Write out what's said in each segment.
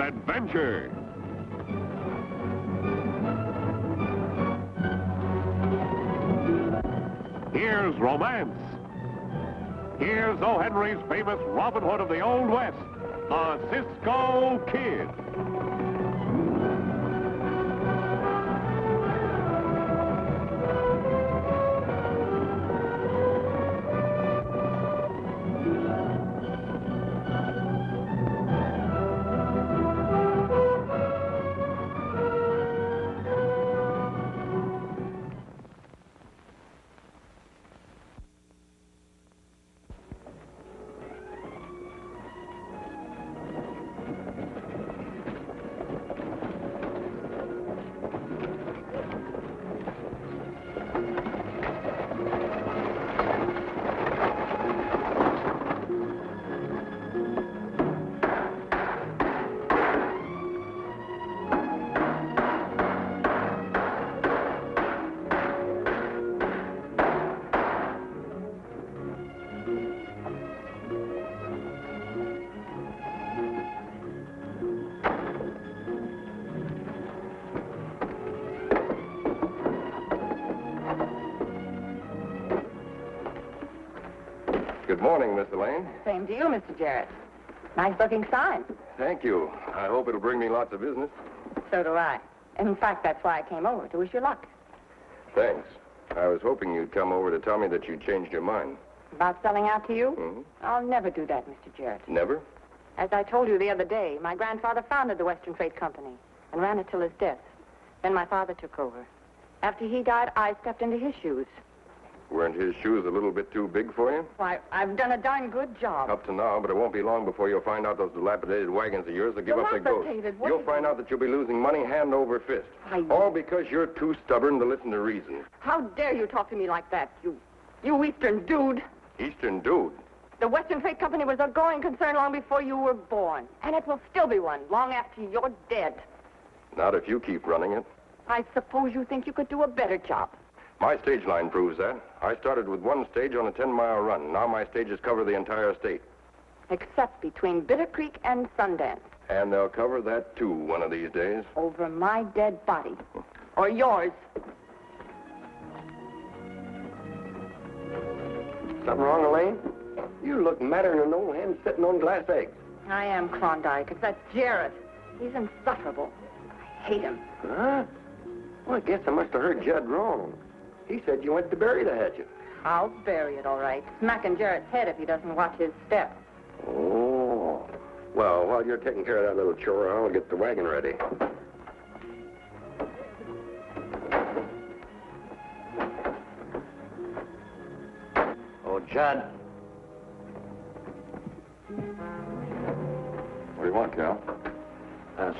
adventure. Here's romance. Here's O. Henry's famous Robin Hood of the Old West, the Cisco Kid. Good morning, Miss Elaine. Same to you, Mr. Jarrett. Nice-looking sign. Thank you. I hope it'll bring me lots of business. So do I. In fact, that's why I came over, to wish you luck. Thanks. I was hoping you'd come over to tell me that you changed your mind. About selling out to you? Mm-hmm. I'll never do that, Mr. Jarrett. Never? As I told you the other day, my grandfather founded the Western Freight Company and ran it till his death. Then my father took over. After he died, I stepped into his shoes. Weren't his shoes a little bit too big for you? Why, I've done a darn good job. Up to now, but it won't be long before you'll find out those dilapidated wagons of yours will give up their ghost. Dilapidated? You'll find out that you'll be losing money hand over fist. All because you're too stubborn to listen to reason. How dare you talk to me like that, you Eastern dude? Eastern dude? The Western Freight Company was a going concern long before you were born. And it will still be one long after you're dead. Not if you keep running it. I suppose you think you could do a better job. My stage line proves that. I started with one stage on a 10-mile run. Now my stages cover the entire state. Except between Bitter Creek and Sundance. And they'll cover that, too, one of these days. Over my dead body. Or yours. Something wrong, Elaine? You look madder than an old hen sitting on glass eggs. I am Klondike. It's that Jarrett. He's insufferable. I hate him. Huh? Well, I guess I must have heard Judd wrong. He said you went to bury the hatchet. I'll bury it, all right. Smacking Jarrett's head if he doesn't watch his step. Oh. Well, while you're taking care of that little chore, I'll get the wagon ready. Oh, Judd. What do you want, Cal?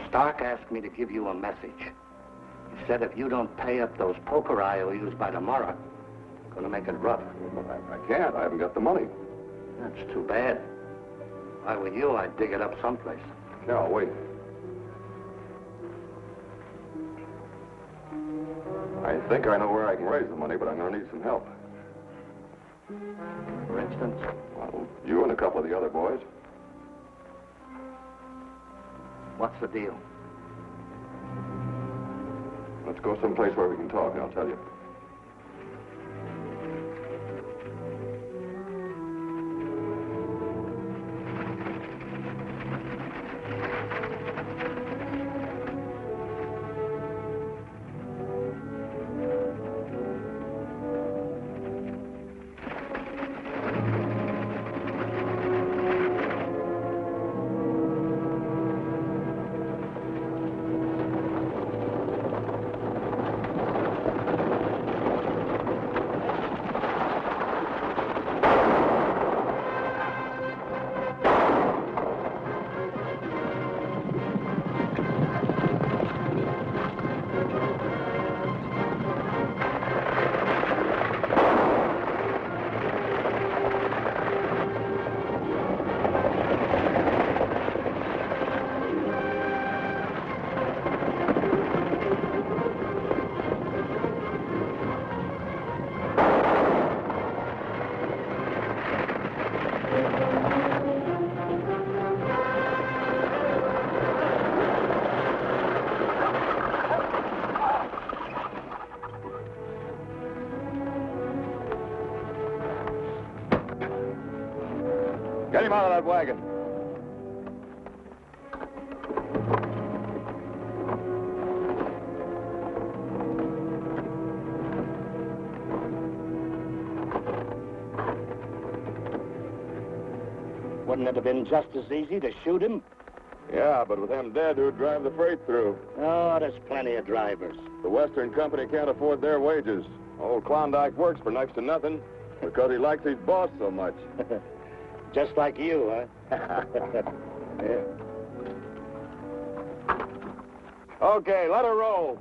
Stark asked me to give you a message. He said if you don't pay up those poker IOUs by tomorrow, I'm going to make it rough. I can't. I haven't got the money. That's too bad. If I were you, I'd dig it up someplace. Cal, wait. I think I know where I can raise the money, but I'm going to need some help. For instance? Well, you and a couple of the other boys. What's the deal? Let's go someplace where we can talk, and I'll tell you. him out of that wagon. Wouldn't it have been just as easy to shoot him? Yeah, but with them dead, who'd drive the freight through? Oh, there's plenty of drivers. The Western Company can't afford their wages. Old Klondike works for next to nothing because he likes his boss so much. Just like you, huh? Yeah. Okay, let her roll.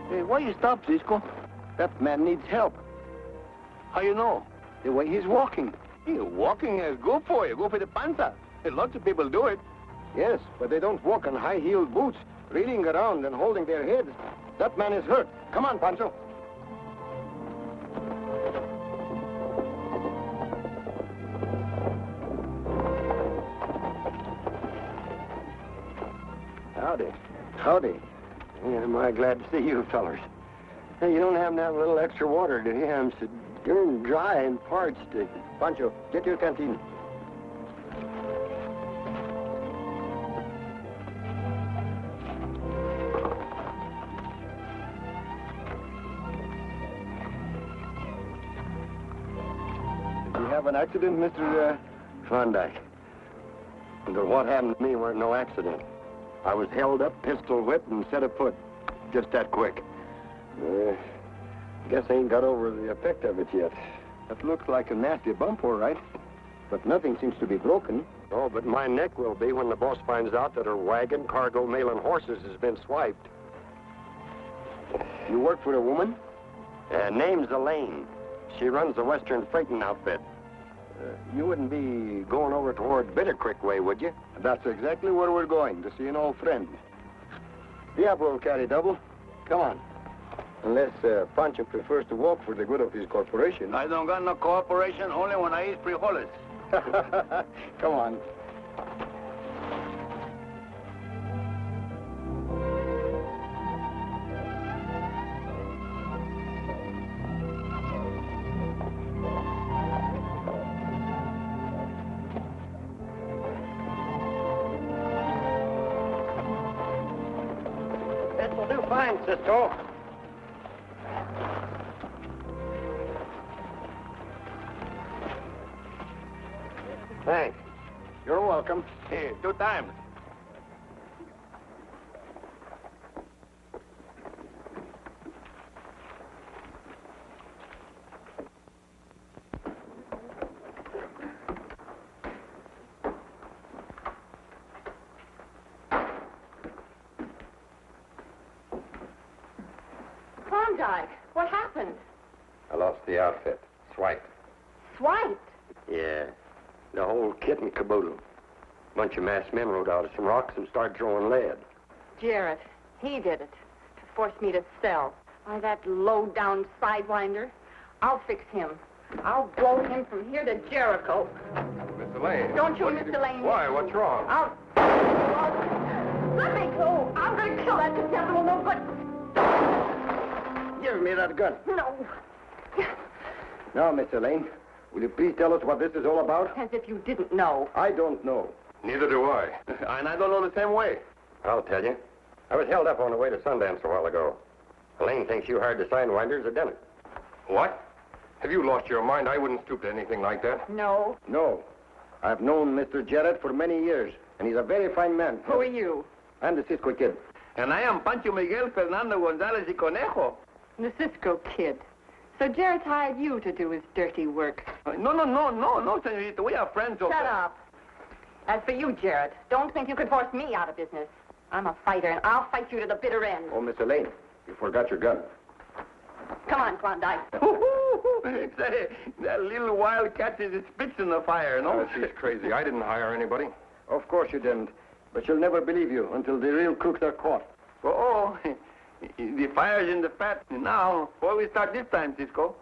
Hey, why you stop, Cisco? That man needs help. How you know? The way he's walking. Yeah, walking is good for you. Good for the panza. Lots of people do it. Yes, but they don't walk on high-heeled boots, reeling around and holding their heads. That man is hurt. Come on, Pancho. Howdy. Howdy. Yeah, am I glad to see you fellers. Hey, you don't happen to have a little extra water, do you? I'm so darn dry and parched. Pancho, get your canteen. Did you have an accident, Mr. Klondike? Well, what happened to me weren't no accident. I was held up, pistol whipped, and set afoot. Just that quick. Guess I ain't got over the effect of it yet. That looks like a nasty bump, all right. But nothing seems to be broken. Oh, but my neck will be when the boss finds out that her wagon, cargo, mail, and horses has been swiped. You work for a woman? Name's Elaine. She runs the Western Freighting outfit. You wouldn't be going over toward Bitter Creek way, would you? That's exactly where we're going, to see an old friend. Diablo, carry double. Come on. Unless Pancho prefers to walk for the good of his corporation. I don't got no corporation, only when I eat frijoles. Come on. That will do fine, Cisco. Thanks. You're welcome. Hey, 2 times. Klondike, what happened? I lost the outfit. Swiped. Swiped? Yeah. The whole kit and caboodle. Bunch of masked men rode out of some rocks and started throwing lead. Jarrett, he did it. To force me to sell. Why, that low-down sidewinder. I'll fix him. I'll blow him from here to Jericho. Miss Elaine. Don't you, Mr. Lane? Why? What's wrong? Let me go. I'm going to kill that contemptible no good. Give me that gun. No. Now, Miss Elaine, Will you please tell us what this is all about? As if you didn't know. I don't know. Neither do I. And I don't know the same way. I'll tell you. I was held up on the way to Sundance a while ago. Elaine thinks you hired the sidewinders at dinner. What? Have you lost your mind? I wouldn't stoop to anything like that. No. No. I've known Mr. Jarrett for many years, and he's a very fine man. Who are you? I'm the Cisco Kid. And I am Pancho Miguel Fernando González y Conejo. The Cisco Kid. So Jarrett's hired you to do his dirty work. No, senorita. We are friends. Shut up. As for you, Jarrett, don't think you could force me out of business. I'm a fighter, and I'll fight you to the bitter end. Oh, Miss Elaine, you forgot your gun. Come on, Klondike. That little wild cat is spits in the fire, no? She's crazy. I didn't hire anybody. Of course you didn't. But she'll never believe you until the real crooks are caught. Oh, the fire's in the fat. Now, before we start this time, Cisco.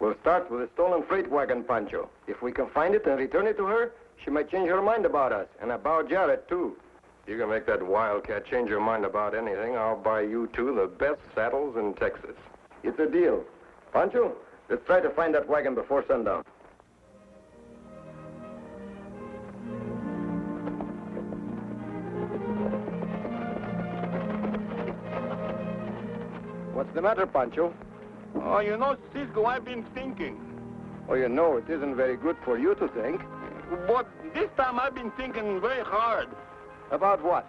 We'll start with the stolen freight wagon, Pancho. If we can find it and return it to her, she might change her mind about us, and about Jarrett, too. You can make that wildcat change your mind about anything. I'll buy you two the best saddles in Texas. It's a deal. Pancho, let's try to find that wagon before sundown. What's the matter, Pancho? Oh, you know, Cisco, I've been thinking. Oh, you know, it isn't very good for you to think. But this time I've been thinking very hard. About what?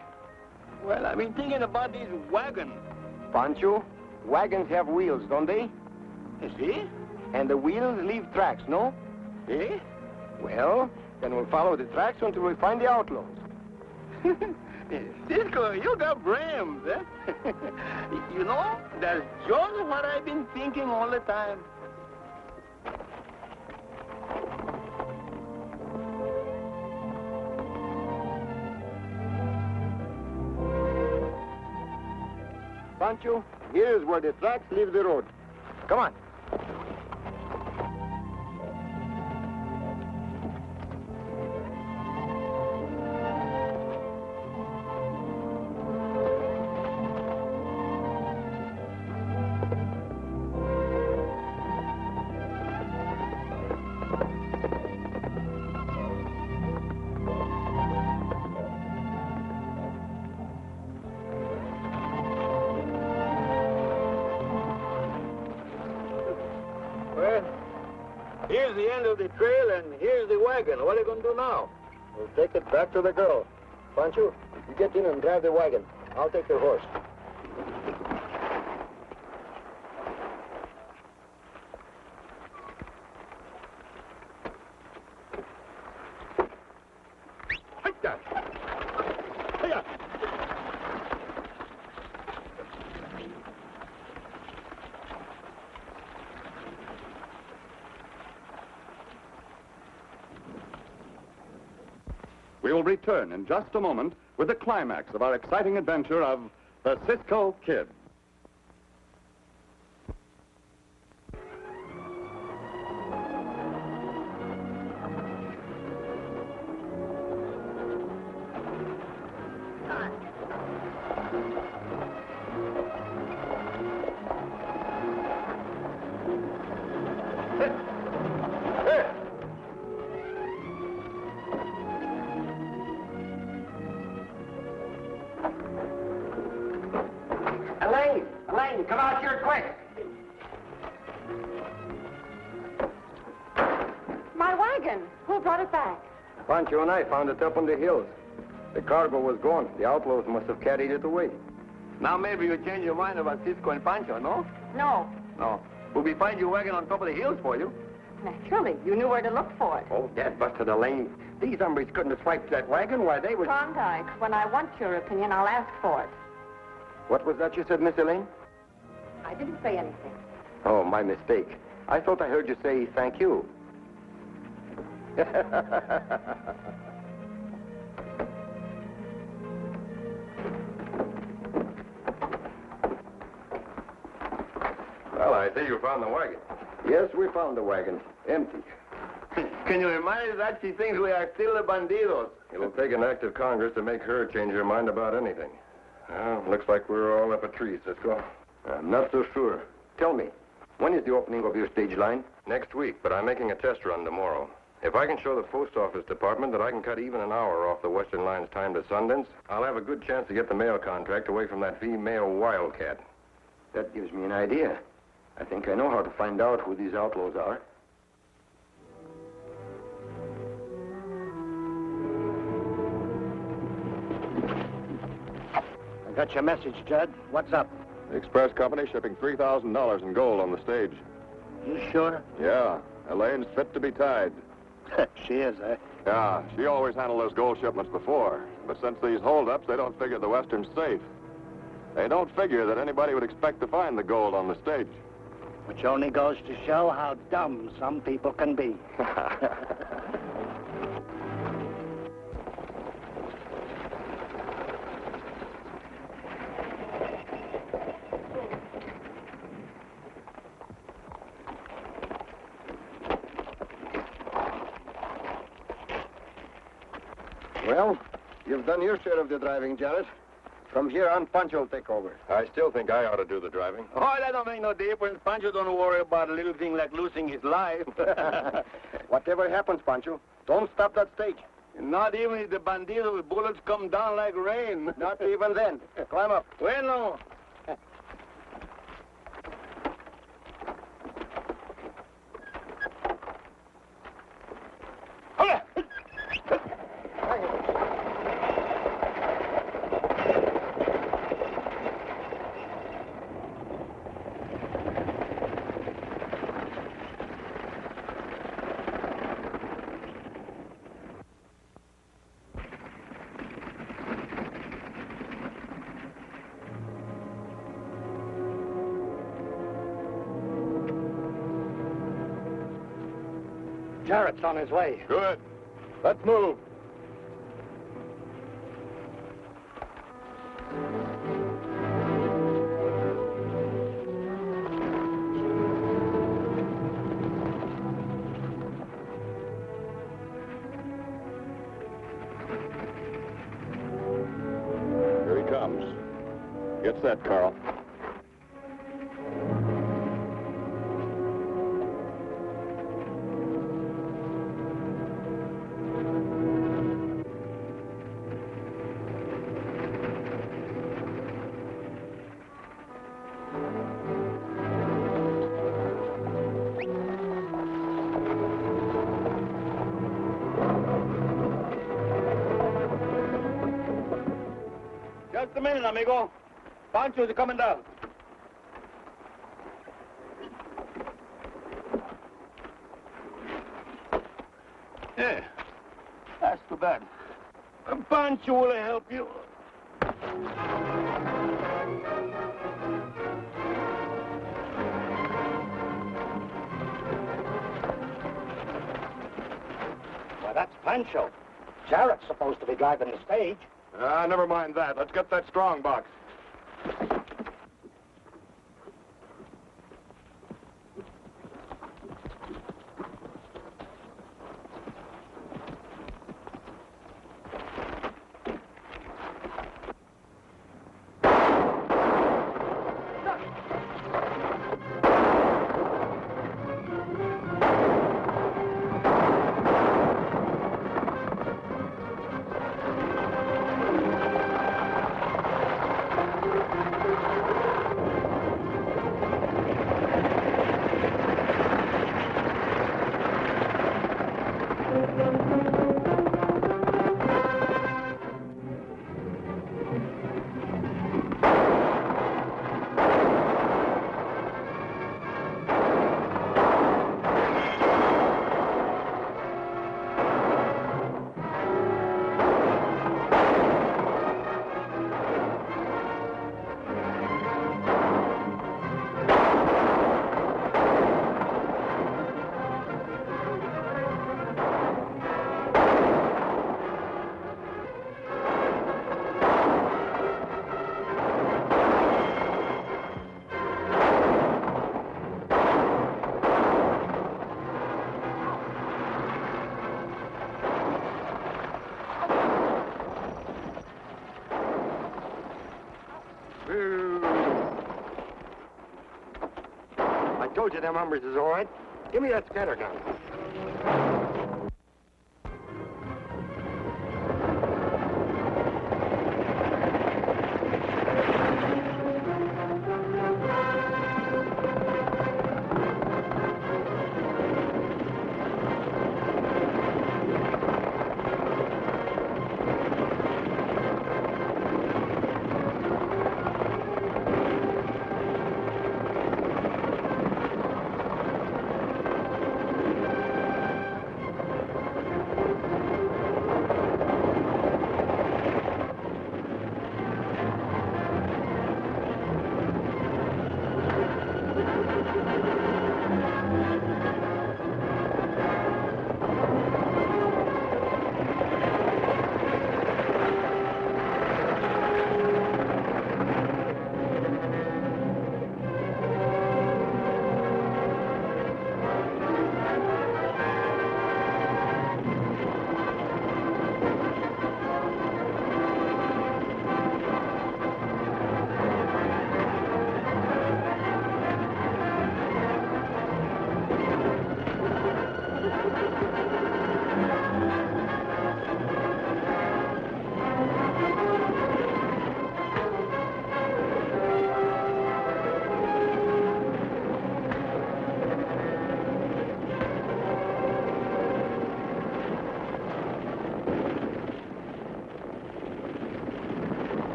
Well, I've been thinking about these wagons. Pancho, wagons have wheels, don't they? You see? And the wheels leave tracks, no? Eh? Well, then we'll follow the tracks until we find the outlaws. Cisco, you got brains, eh? You know, that's just what I've been thinking all the time. Pancho, here's where the tracks leave the road. Come on. Here's the end of the trail, and here's the wagon. What are you going to do now? We'll take it back to the girl. Pancho, you get in and drive the wagon. I'll take your horse. We will return in just a moment with the climax of our exciting adventure of the Cisco Kid. Elaine, come out here quick. My wagon. Who brought it back? Pancho and I found it up on the hills. The cargo was gone. The outlaws must have carried it away. Now maybe you change your mind about Cisco and Pancho, no? No. No. Will we find your wagon on top of the hills for you? Naturally. You knew where to look for it. Oh, Dad busted Elaine. These hombres couldn't have swiped that wagon. Why, they was... Klondike. When I want your opinion, I'll ask for it. What was that you said, Miss Elaine? I didn't say anything. Oh, my mistake. I thought I heard you say thank you. Well, I see you found the wagon. Yes, we found the wagon. Empty. Can you remind us that she thinks we are still the bandidos? It'll take an act of Congress to make her change her mind about anything. Well, looks like we're all up a tree, Cisco. I'm not so sure. Tell me, When is the opening of your stage line? Next week, but I'm making a test run tomorrow. If I can show the post office department that I can cut even an hour off the Western Line's time to Sundance, I'll have a good chance to get the mail contract away from that female wildcat. That gives me an idea. I think I know how to find out who these outlaws are. I got your message, Judd. What's up? The express company shipping $3,000 in gold on the stage. You sure? Yeah, Elaine's fit to be tied. She is, eh? Yeah, she always handled those gold shipments before. But since these holdups, they don't figure the Western's safe. They don't figure that anybody would expect to find the gold on the stage. Which only goes to show how dumb some people can be. Well, you've done your share of the driving, Jarrett. From here on, Pancho will take over. I still think I ought to do the driving. Oh, that don't make no difference. Pancho don't worry about a little thing like losing his life. Whatever happens, Pancho, don't stop that stage. Not even if the bandidos bullets come down like rain. Not even then. Climb up. Bueno. Jarrett's on his way. Good. Let's move. Here he comes. Get set, Carl. Just a minute, amigo. Pancho's coming down. Yeah, that's too bad. Pancho will help you. Well, that's Pancho. Jarrett's supposed to be driving the stage. Never mind that. Let's get that strong box. told you them numbers is all right. Give me that scatter gun.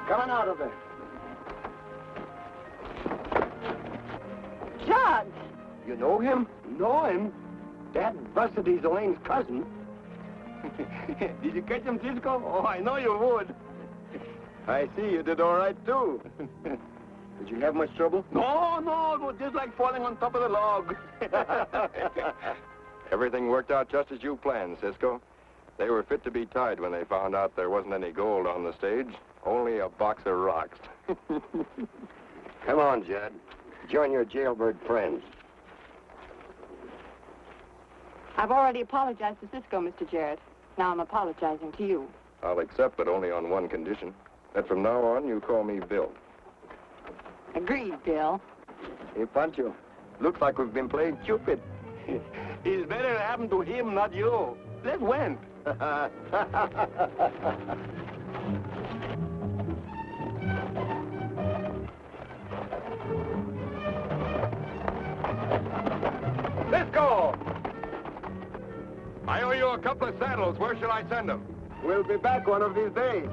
Coming out of there. Judge! You know him? Know him? That busted he's Elaine's cousin. Did you catch him, Cisco? Oh, I know you would. I see you did all right, too. Did you have much trouble? No, it was just like falling on top of the log. Everything worked out just as you planned, Cisco. They were fit to be tied when they found out there wasn't any gold on the stage, only a box of rocks. Come on, Judd. Join your jailbird friends. I've already apologized to Cisco, Mr. Jarrett. Now I'm apologizing to you. I'll accept, but only on one condition. That from now on, you call me Bill. Agreed, Bill. Hey, Pancho. Looks like we've been playing Cupid. It's better to happen to him, not you. Let's win. Cisco! I owe you a couple of saddles. Where shall I send them? We'll be back one of these days.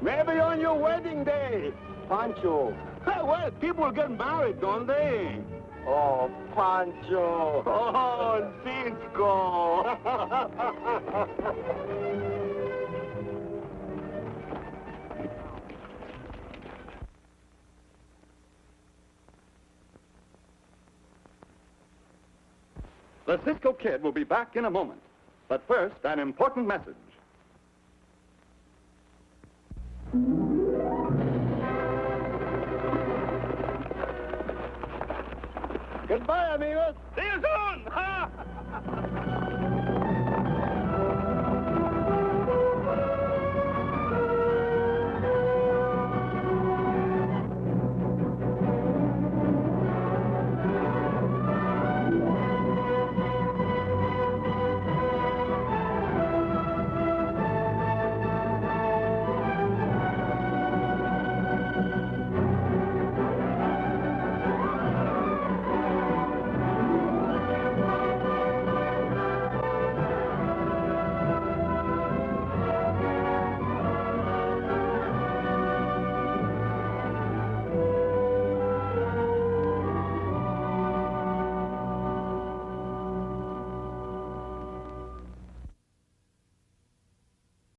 Maybe on your wedding day. Pancho. Well, people get married, don't they? Oh, Pancho. Oh, Cisco. The Cisco Kid will be back in a moment. But first, an important message. Goodbye, amigos. See you soon.